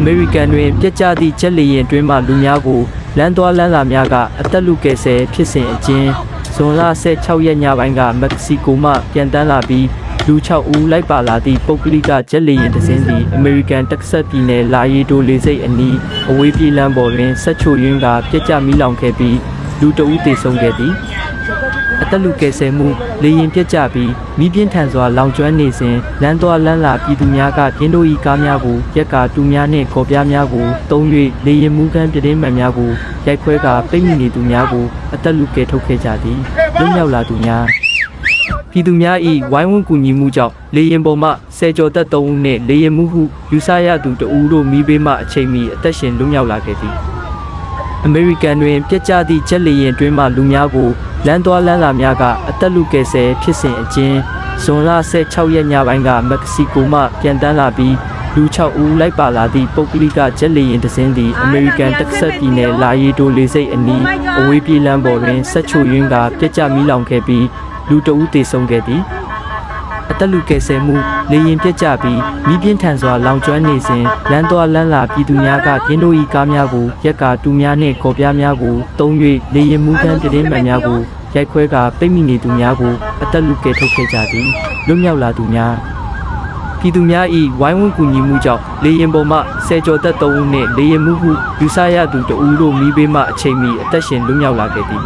မေရိကန်တွင်ပြက်ကျသည့်ဂျက်လေယာဉ်တွင်မှလူများကိုလမ်းသွားလမ်းလာများကအသက်လူကယ်ဆယ်ဖြစ်စဉ်အကျဉ်းဇွန်လ16ရက်ညပိုင်းကမက္ကဆီကိုမှပြန်တန်းလာပြီးလူ6ဦးလိုက်ပါလာသည့်ပုဂ္ဂလိကဂျက်လေယာဉ်တစ်စင်းသည်အမေရိကန်တက္ကဆက်ပြည်နယ်လာရီဒိုလေဆိပ်အနီးအဝေးပြေးလမ်းပေါ်တွင်ဆက်ချိုရင်းကပြက်ကျမီးလောင်ခဲ့ပြီးလူ2ဦးသေဆုံးခဲ့သည်အသက်လူကယ်ဆယ်မှုလေယာဉ်ပြက်ကျပြီးမိပြင်းထန်စွာလောင်ကျွမ်းနေစဉ်လမ်းသွားလမ်းလာပြည်သူများကပြင်းတို့၏ကားများကိုရက်ကာတူများနှင့်ခေါ်ပြားများကိုတုံး၍လေယာဉ်မူခန်းပြတင်းမှန်များကိုရိုက်ခွဲကာပိတ်မိနေသူများကိုအသက်လူကယ်ထုတ်ခဲ့ကြသည်လွတ်မြောက်လာသူများပြည်သူများ၏ဝိုင်းဝန်းကူညီမှုကြောင့်လေယာဉ်ပေါ်မှဆယ်ကျော်သက်3ဦးနှင့်လေယာဉ်မှုဟုယူဆရသူ2ဦးတို့မိဘေးမှအချိန်မီအသက်ရှင်လွတ်မြောက်လာခဲ့သည်အမေရိကန်တွင်ပြက်ကျသည့်ဂျက်လေယာဉ်တွင်မှလူများကိုလမ်းသွားလမ်းလာများကအသက်လူကယ်ဆယ်ဖြစ်စဉ်အကျဉ်းဇွန်လ16ရက်ညပိုင်းကမက္ကဆီကိုမှပြန်တန်းလာပြီးလူ6ဦးလိုက်ပါလာသည့်ပုဂ္ဂလိကဂျက်လေယာဉ်တစ်စင်းသည်အမေရိကန်တက္ကဆက်ပြည်နယ်လာရီဒိုလေဆိပ်အနီးအဝေးပြေးလမ်းပေါ်တွင်ဆက်ချိုရင်းကပြက်ကျမီးလောင်ခဲ့ပြီးလူ2ဦးသေဆုံးခဲ့သည်အသက်လူကယ်ဆယ်မှုလေယာဉ်ပြက်ကျပြီးမိပြင်းထန်စွာလောင်ကျွမ်းနေစဉ်လမ်းသွားလမ်းလာပြည်သူများကပြင်းတို့၏ကားများကိုရက်ကာတူများနှင့်ခေါ်ပြားများကိုတုံး၍လေယာဉ်မူခန်းပြတင်းမှန်များကိုရိုက်ခွဲကာပိတ်မိနေသူများကိုအသက်လူကယ်ထုတ်ခဲ့ကြသည်လွတ်မြောက်လာသူများပြည်သူများ၏ဝိုင်းဝန်းကူညီမှုကြောင့်လေယာဉ်ပေါ်မှဆယ်ကျော်သက်3ဦးနှင့်လေယာဉ်မှုဟုယူဆရသူ2ဦးတို့မိဘေးမှအချိန်မီအသက်ရှင်လွတ်မြောက်လာခဲ့သည်